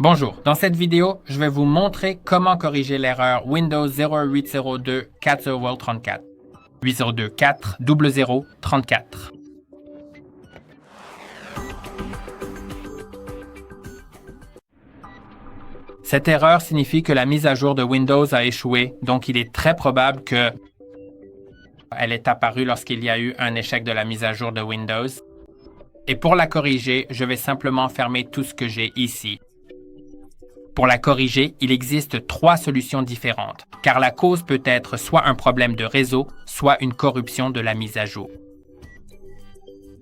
Bonjour, dans cette vidéo, je vais vous montrer comment corriger l'erreur Windows 0802 40034 802 4 0034. Cette erreur signifie que la mise à jour de Windows a échoué, donc il est très probable que elle est apparue lorsqu'il y a eu un échec de la mise à jour de Windows. Et pour la corriger, je vais simplement fermer tout ce que j'ai ici. Pour la corriger, il existe 3 solutions différentes, car la cause peut être soit un problème de réseau, soit une corruption de la mise à jour.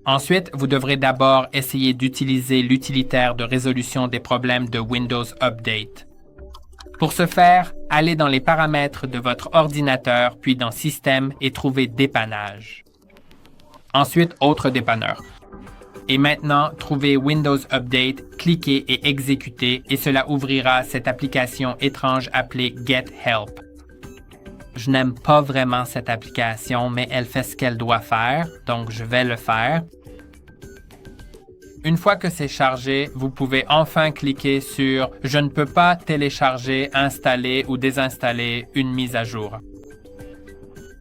Ensuite, vous devrez d'abord essayer d'utiliser l'utilitaire de résolution des problèmes de Windows Update. Pour ce faire, allez dans les paramètres de votre ordinateur, puis dans Système et trouvez Dépannage. Ensuite, Autre dépanneur. Et maintenant, trouvez Windows Update, cliquez et exécutez et cela ouvrira cette application étrange appelée Get Help. Je n'aime pas vraiment cette application, mais elle fait ce qu'elle doit faire, donc je vais le faire. Une fois que c'est chargé, vous pouvez enfin cliquer sur « Je ne peux pas télécharger, installer ou désinstaller une mise à jour ».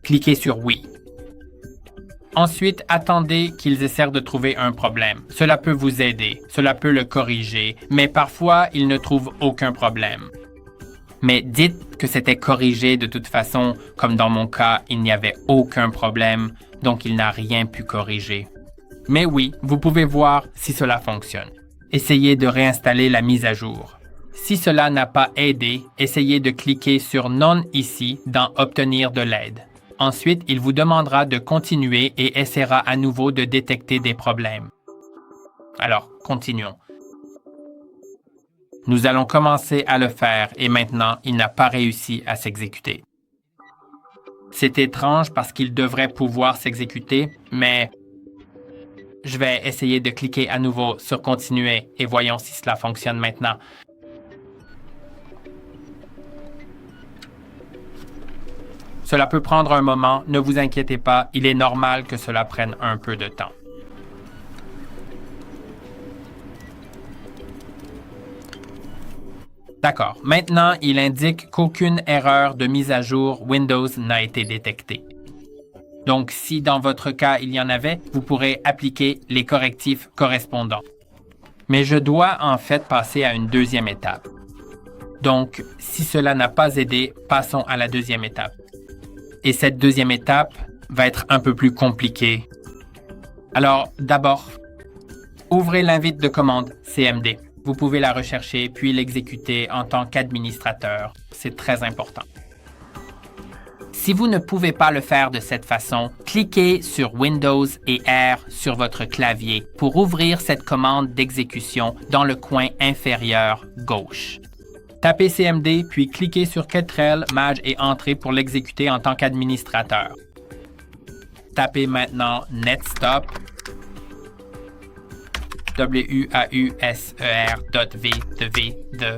Cliquez sur « Oui ». Ensuite, attendez qu'ils essaient de trouver un problème. Cela peut vous aider, cela peut le corriger, mais parfois, ils ne trouvent aucun problème. Mais dites que c'était corrigé de toute façon, comme dans mon cas, il n'y avait aucun problème, donc il n'a rien pu corriger. Mais oui, vous pouvez voir si cela fonctionne. Essayez de réinstaller la mise à jour. Si cela n'a pas aidé, essayez de cliquer sur « Non » ici dans « Obtenir de l'aide ». Ensuite, il vous demandera de continuer et essaiera à nouveau de détecter des problèmes. Alors, continuons. Nous allons commencer à le faire et maintenant, il n'a pas réussi à s'exécuter. C'est étrange parce qu'il devrait pouvoir s'exécuter, mais je vais essayer de cliquer à nouveau sur « Continuer » et voyons si cela fonctionne maintenant. Cela peut prendre un moment, ne vous inquiétez pas, il est normal que cela prenne un peu de temps. D'accord, maintenant il indique qu'aucune erreur de mise à jour Windows n'a été détectée. Donc si dans votre cas il y en avait, vous pourrez appliquer les correctifs correspondants. Mais je dois en fait passer à une deuxième étape. Donc si cela n'a pas aidé, passons à la deuxième étape. Et cette deuxième étape va être un peu plus compliquée. Alors, d'abord, ouvrez l'invite de commande CMD. Vous pouvez la rechercher puis l'exécuter en tant qu'administrateur. C'est très important. Si vous ne pouvez pas le faire de cette façon, cliquez sur Windows et R sur votre clavier pour ouvrir cette commande d'exécution dans le coin inférieur gauche. Tapez CMD, puis cliquez sur Ctrl, Maj et Entrée pour l'exécuter en tant qu'administrateur. Tapez maintenant netstop WAUSER.v de V de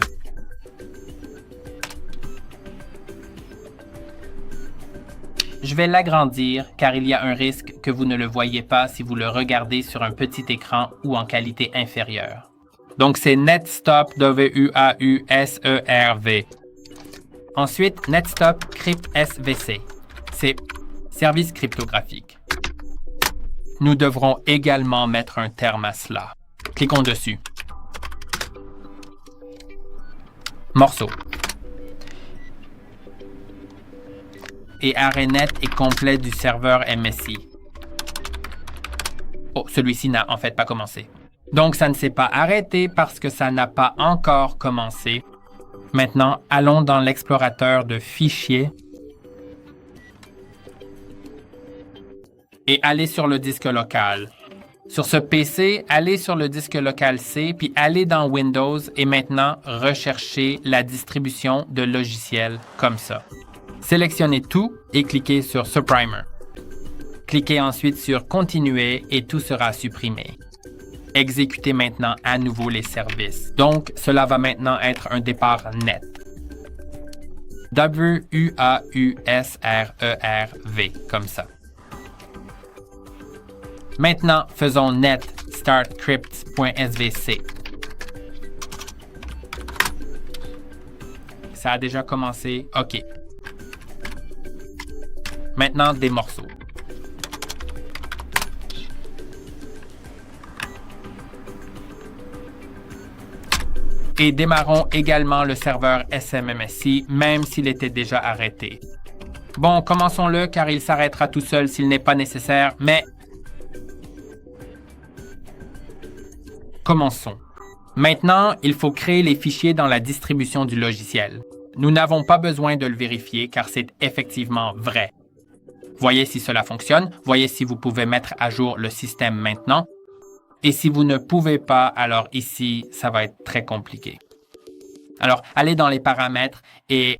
Je vais l'agrandir car il y a un risque que vous ne le voyez pas si vous le regardez sur un petit écran ou en qualité inférieure. Donc, c'est netstop WAUSERV. Ensuite, netstop crypt SVC. C'est service cryptographique. Nous devrons également mettre un terme à cela. Cliquons dessus. Morceau. Et arrêt net et complet du serveur MSI. Oh, celui-ci n'a en fait pas commencé. Donc, ça ne s'est pas arrêté parce que ça n'a pas encore commencé. Maintenant, allons dans l'explorateur de fichiers et allez sur le disque local. Sur ce PC, allez sur le disque local C, puis allez dans Windows et maintenant, recherchez la distribution de logiciels comme ça. Sélectionnez tout et cliquez sur Supprimer. Cliquez ensuite sur Continuer et tout sera supprimé. Exécutez maintenant à nouveau les services. Donc, cela va maintenant être un départ net. WAUSERERV, comme ça. Maintenant, faisons net startcrypt.svc. ça a déjà commencé. OK. Maintenant, des morceaux. Et démarrons également le serveur SMMSI, même s'il était déjà arrêté. Bon, commençons-le car il s'arrêtera tout seul s'il n'est pas nécessaire, mais... Commençons. Maintenant, il faut créer les fichiers dans la distribution du logiciel. Nous n'avons pas besoin de le vérifier car c'est effectivement vrai. Voyez si cela fonctionne, voyez si vous pouvez mettre à jour le système maintenant. Et si vous ne pouvez pas, alors ici, ça va être très compliqué. Alors, allez dans les paramètres et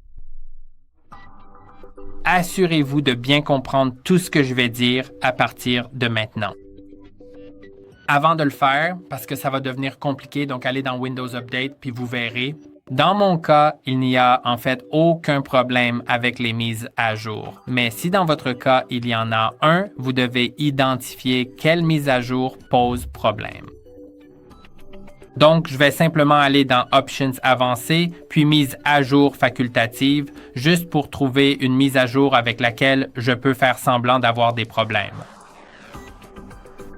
assurez-vous de bien comprendre tout ce que je vais dire à partir de maintenant. Avant de le faire, parce que ça va devenir compliqué, donc allez dans Windows Update, puis vous verrez. Dans mon cas, il n'y a en fait aucun problème avec les mises à jour. Mais si dans votre cas, il y en a un, vous devez identifier quelle mise à jour pose problème. Donc, je vais simplement aller dans Options avancées, puis mise à jour facultative, juste pour trouver une mise à jour avec laquelle je peux faire semblant d'avoir des problèmes.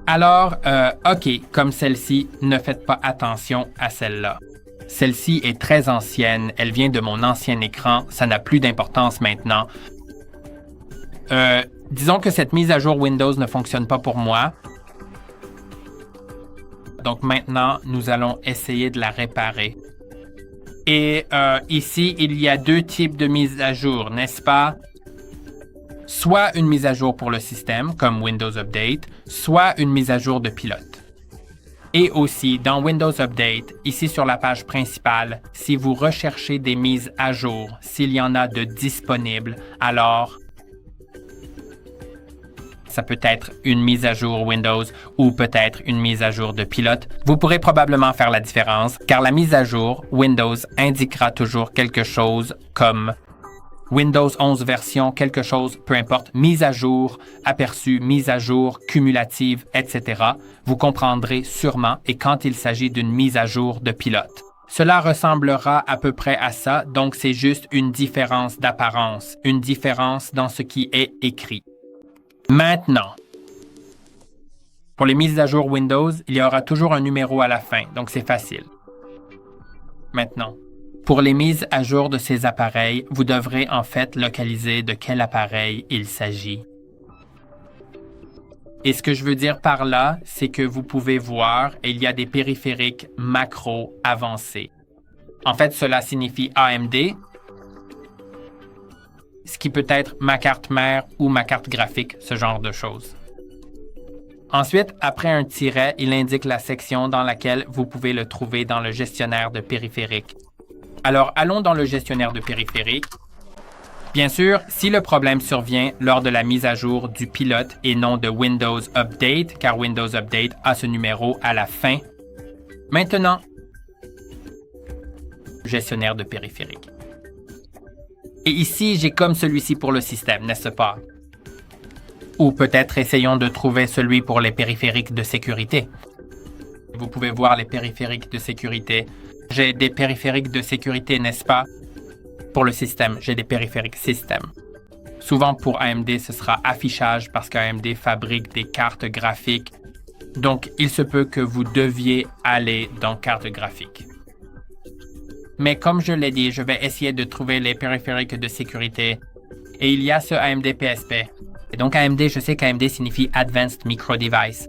Alors, OK, comme celle-ci, ne faites pas attention à celle-là. Celle-ci est très ancienne, elle vient de mon ancien écran, ça n'a plus d'importance maintenant. Disons que cette mise à jour Windows ne fonctionne pas pour moi. Donc maintenant, nous allons essayer de la réparer. Et ici, il y a deux types de mises à jour, n'est-ce pas? Soit une mise à jour pour le système, comme Windows Update, soit une mise à jour de pilote. Et aussi, dans Windows Update, ici sur la page principale, si vous recherchez des mises à jour, s'il y en a de disponibles, alors ça peut être une mise à jour Windows ou peut-être une mise à jour de pilote. Vous pourrez probablement faire la différence, car la mise à jour Windows indiquera toujours quelque chose comme Windows 11 version, quelque chose, peu importe, mise à jour, aperçu, mise à jour, cumulative, etc. Vous comprendrez sûrement et quand il s'agit d'une mise à jour de pilote. Cela ressemblera à peu près à ça, donc c'est juste une différence d'apparence, une différence dans ce qui est écrit. Maintenant, pour les mises à jour Windows, il y aura toujours un numéro à la fin, donc c'est facile. Maintenant, pour les mises à jour de ces appareils, vous devrez en fait localiser de quel appareil il s'agit. Et ce que je veux dire par là, c'est que vous pouvez voir, il y a des périphériques macro avancés. En fait, cela signifie AMD, ce qui peut être ma carte mère ou ma carte graphique, ce genre de choses. Ensuite, après un tiret, il indique la section dans laquelle vous pouvez le trouver dans le gestionnaire de périphériques. Alors, allons dans le gestionnaire de périphériques. Bien sûr, si le problème survient lors de la mise à jour du pilote et non de Windows Update, car Windows Update a ce numéro à la fin. Maintenant, gestionnaire de périphériques. Et ici, j'ai comme celui-ci pour le système, n'est-ce pas? Ou peut-être essayons de trouver celui pour les périphériques de sécurité. Vous pouvez voir les périphériques de sécurité. J'ai des périphériques de sécurité, n'est-ce pas? Pour le système, j'ai des périphériques système. Souvent pour AMD, ce sera affichage parce qu'AMD fabrique des cartes graphiques. Donc, il se peut que vous deviez aller dans carte graphique. Mais comme je l'ai dit, je vais essayer de trouver les périphériques de sécurité. Et il y a ce AMD PSP. Et donc AMD, je sais qu'AMD signifie Advanced Micro Device.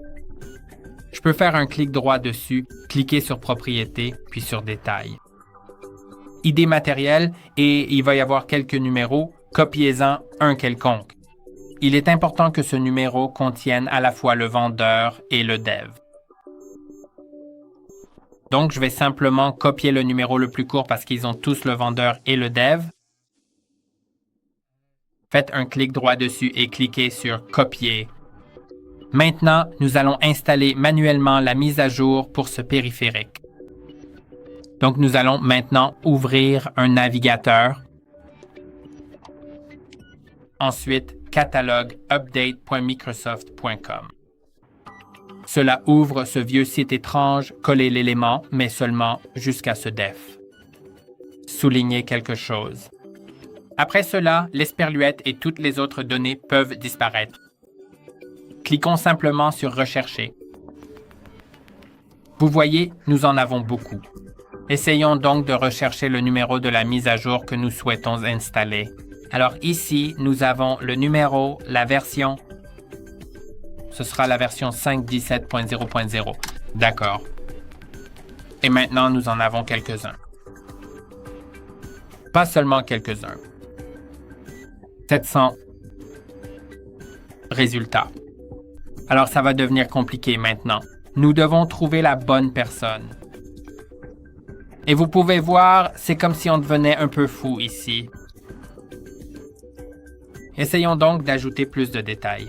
Je peux faire un clic droit dessus, cliquer sur Propriétés, puis sur Détails. ID matériel, et il va y avoir quelques numéros, copiez-en un quelconque. Il est important que ce numéro contienne à la fois le vendeur et le dev. Donc, je vais simplement copier le numéro le plus court parce qu'ils ont tous le vendeur et le dev. Faites un clic droit dessus et cliquez sur Copier. Maintenant, nous allons installer manuellement la mise à jour pour ce périphérique. Donc, nous allons maintenant ouvrir un navigateur. Ensuite, catalogue update.microsoft.com. Cela ouvre ce vieux site étrange, collez l'élément, mais seulement jusqu'à ce def. souligner quelque chose. Après cela, l'esperluette et toutes les autres données peuvent disparaître. Cliquons simplement sur « Rechercher ». Vous voyez, nous en avons beaucoup. Essayons donc de rechercher le numéro de la mise à jour que nous souhaitons installer. Alors ici, nous avons le numéro, la version. Ce sera la version 5.17.0.0. D'accord. Et maintenant, nous en avons quelques-uns. Pas seulement quelques-uns. 700 résultats. Alors, ça va devenir compliqué maintenant. Nous devons trouver la bonne personne. Et vous pouvez voir, c'est comme si on devenait un peu fou ici. Essayons donc d'ajouter plus de détails.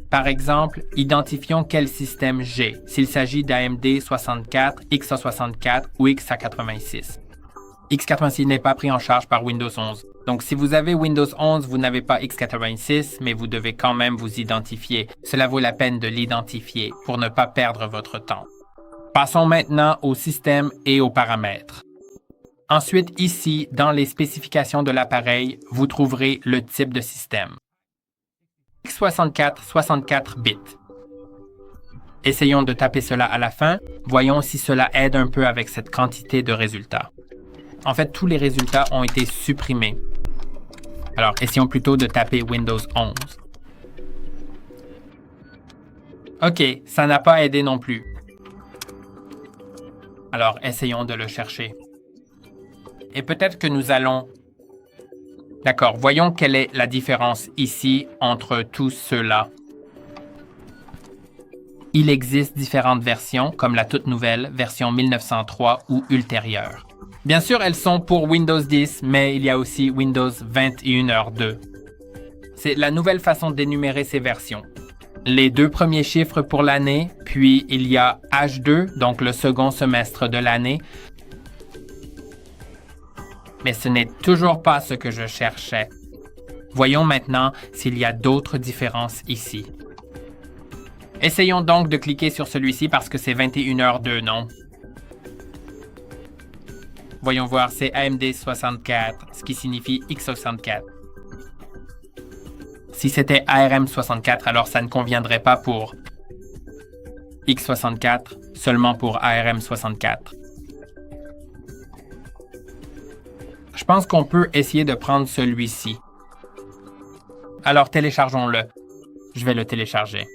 Par exemple, identifions quel système j'ai, s'il s'agit d'AMD 64, x64 ou x86. x86 n'est pas pris en charge par Windows 11. Donc, si vous avez Windows 11, vous n'avez pas x86, mais vous devez quand même vous identifier. Cela vaut la peine de l'identifier pour ne pas perdre votre temps. Passons maintenant au système et aux paramètres. Ensuite, ici, dans les spécifications de l'appareil, vous trouverez le type de système. x64, 64 bits. Essayons de taper cela à la fin. Voyons si cela aide un peu avec cette quantité de résultats. En fait, tous les résultats ont été supprimés. Alors, essayons plutôt de taper Windows 11. OK, ça n'a pas aidé non plus. Alors, essayons de le chercher. Et peut-être que nous allons... D'accord, voyons quelle est la différence ici entre tous ceux-là. Il existe différentes versions, comme la toute nouvelle, version 1903 ou ultérieure. Bien sûr, elles sont pour Windows 10, mais il y a aussi Windows 21h2. C'est la nouvelle façon d'énumérer ces versions. Les deux premiers chiffres pour l'année, puis il y a H2, donc le second semestre de l'année. Mais ce n'est toujours pas ce que je cherchais. Voyons maintenant s'il y a d'autres différences ici. Essayons donc de cliquer sur celui-ci parce que c'est 21h02, non? Voyons voir, c'est AMD 64, ce qui signifie x64. Si c'était ARM 64, alors ça ne conviendrait pas pour x64, seulement pour ARM 64. Je pense qu'on peut essayer de prendre celui-ci. Alors téléchargeons-le. Je vais le télécharger.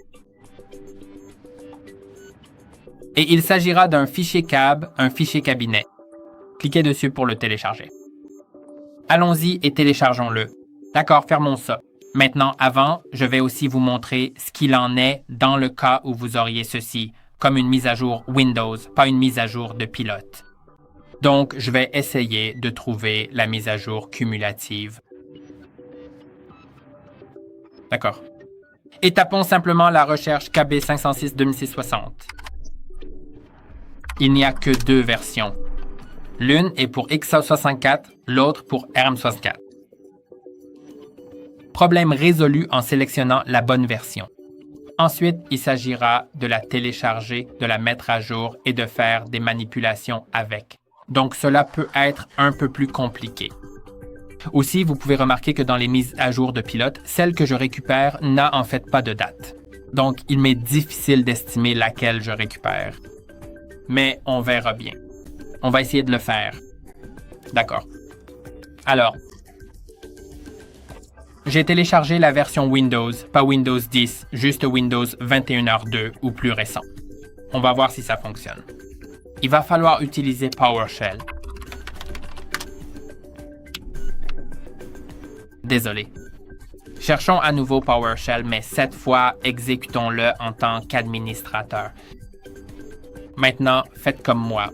Et il s'agira d'un fichier CAB, un fichier cabinet. Cliquez dessus pour le télécharger. Allons-y et téléchargeons-le. D'accord, fermons ça. Maintenant, avant, je vais aussi vous montrer ce qu'il en est dans le cas où vous auriez ceci, comme une mise à jour Windows, pas une mise à jour de pilote. Donc, je vais essayer de trouver la mise à jour cumulative. D'accord. Et tapons simplement la recherche KB 506-2660. Il n'y a que deux versions. L'une est pour x64, l'autre pour ARM64. Problème résolu en sélectionnant la bonne version. Ensuite, il s'agira de la télécharger, de la mettre à jour et de faire des manipulations avec. Donc, cela peut être un peu plus compliqué. Aussi, vous pouvez remarquer que dans les mises à jour de pilote, celle que je récupère n'a en fait pas de date. Donc, il m'est difficile d'estimer laquelle je récupère. Mais on verra bien. On va essayer de le faire. D'accord. Alors, j'ai téléchargé la version Windows, pas Windows 10, juste Windows 21h2 ou plus récent. On va voir si ça fonctionne. Il va falloir utiliser PowerShell. Désolé. Cherchons à nouveau PowerShell, mais cette fois, exécutons-le en tant qu'administrateur. Maintenant, faites comme moi.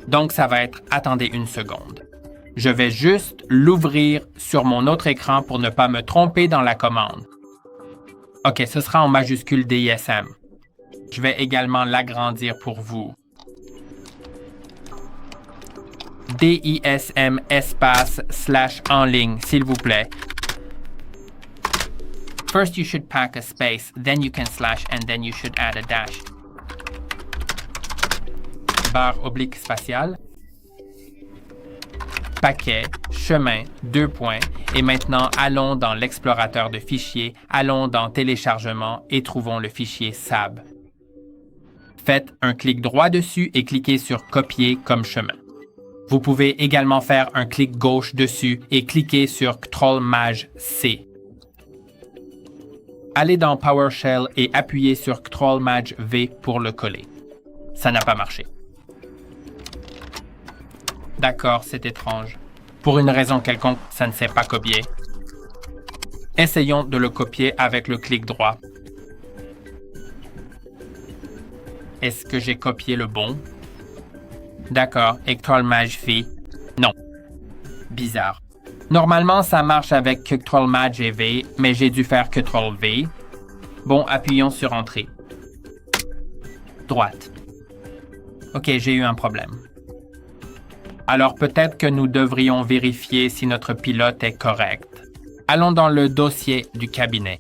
Donc, ça va être « Attendez une seconde ». Je vais juste l'ouvrir sur mon autre écran pour ne pas me tromper dans la commande. OK, ce sera en majuscule DISM. Je vais également l'agrandir pour vous. DISM espace / en ligne, s'il vous plaît. First you should pack a space, then you can / and then you should add a dash. barre oblique spatiale, paquet, chemin, 2 points, et maintenant allons dans l'explorateur de fichiers, allons dans téléchargement et trouvons le fichier SAB. Faites un clic droit dessus et cliquez sur copier comme chemin. Vous pouvez également faire un clic gauche dessus et cliquer sur Ctrl-Maj-C. Allez dans PowerShell et appuyez sur Ctrl-Maj-V pour le coller. Ça n'a pas marché. D'accord, c'est étrange. Pour une raison quelconque, ça ne s'est pas copié. Essayons de le copier avec le clic droit. Est-ce que j'ai copié le bon? D'accord, et Ctrl-Maj-V? Non. Bizarre. Normalement, ça marche avec Ctrl-Maj et V, mais j'ai dû faire Ctrl-V. Bon, appuyons sur Entrée. Droite. OK, j'ai eu un problème. Alors peut-être que nous devrions vérifier si notre pilote est correct. Allons dans le dossier du cabinet.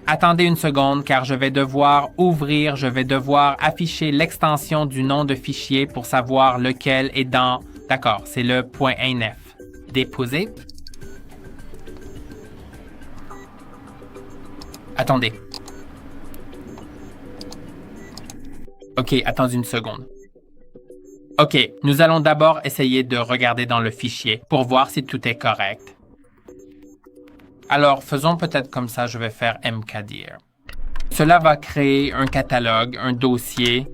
Attendez une seconde car je vais devoir afficher l'extension du nom de fichier pour savoir lequel est dans... D'accord, c'est le .inf. Déposer. Attendez. OK, attendez une seconde. OK, nous allons d'abord essayer de regarder dans le fichier pour voir si tout est correct. Alors, faisons peut-être comme ça, je vais faire mkdir. Cela va créer un catalogue, un dossier.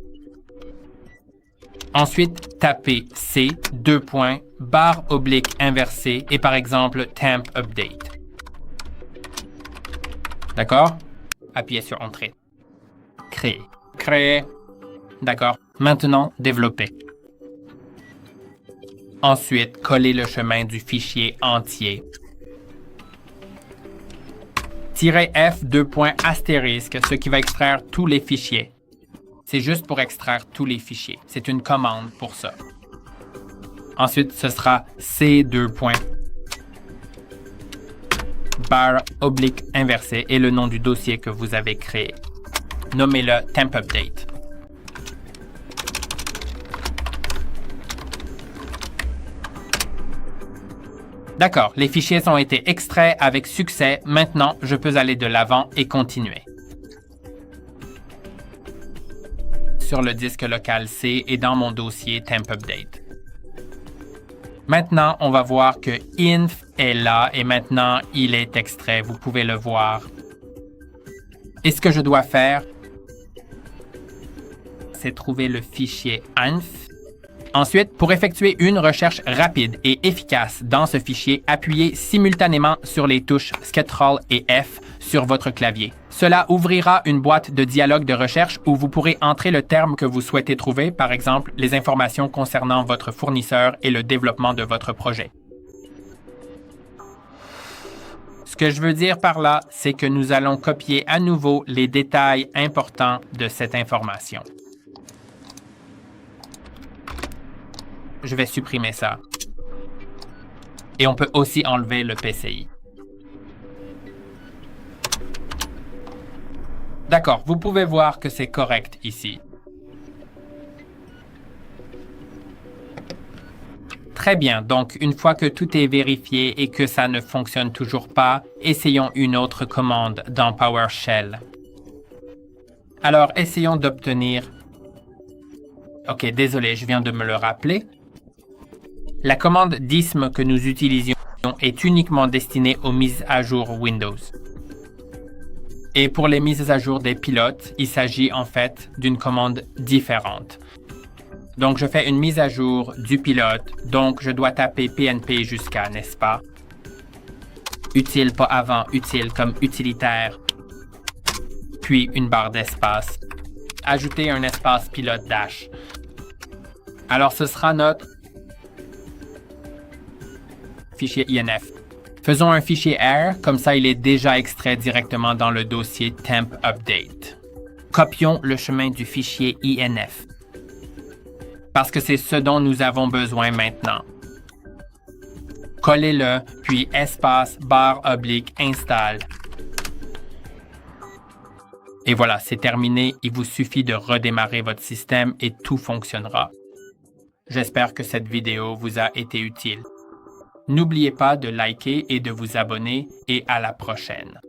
Ensuite, tapez C, 2 points, barre oblique inversée et par exemple temp update. D'accord? Appuyez sur Entrée. Créer. Créer. D'accord. Maintenant, développer. Ensuite, coller le chemin du fichier entier. -F 2 points astérisque, ce qui va extraire tous les fichiers. C'est juste pour extraire tous les fichiers. C'est une commande pour ça. Ensuite, ce sera C 2 points. Barre oblique inversée et le nom du dossier que vous avez créé. Nommez-le temp update. D'accord, les fichiers ont été extraits avec succès. Maintenant, je peux aller de l'avant et continuer. Sur le disque local C et dans mon dossier temp update. Maintenant, on va voir que inf est là et maintenant, il est extrait. Vous pouvez le voir. Et ce que je dois faire, c'est trouver le fichier inf. Ensuite, pour effectuer une recherche rapide et efficace dans ce fichier, appuyez simultanément sur les touches Ctrl et F sur votre clavier. Cela ouvrira une boîte de dialogue de recherche où vous pourrez entrer le terme que vous souhaitez trouver, par exemple les informations concernant votre fournisseur et le développement de votre projet. Ce que je veux dire par là, c'est que nous allons copier à nouveau les détails importants de cette information. Je vais supprimer ça. Et on peut aussi enlever le PCI. D'accord, vous pouvez voir que c'est correct ici. Très bien, donc une fois que tout est vérifié et que ça ne fonctionne toujours pas, essayons une autre commande dans PowerShell. Alors, essayons d'obtenir... OK, désolé, je viens de me le rappeler. La commande dism que nous utilisions est uniquement destinée aux mises à jour Windows. Et pour les mises à jour des pilotes, il s'agit en fait d'une commande différente. Donc, je fais une mise à jour du pilote, donc je dois taper PNP jusqu'à, n'est-ce pas? Utile, pas avant, utile comme utilitaire, puis une barre d'espace. Ajouter un espace pilote dash. Alors, ce sera notre fichier INF. Faisons un fichier R, comme ça il est déjà extrait directement dans le dossier temp update. Copions le chemin du fichier INF. Parce que c'est ce dont nous avons besoin maintenant. Collez-le, puis espace barre oblique install. Et voilà, c'est terminé. Il vous suffit de redémarrer votre système et tout fonctionnera. J'espère que cette vidéo vous a été utile. N'oubliez pas de liker et de vous abonner et à la prochaine.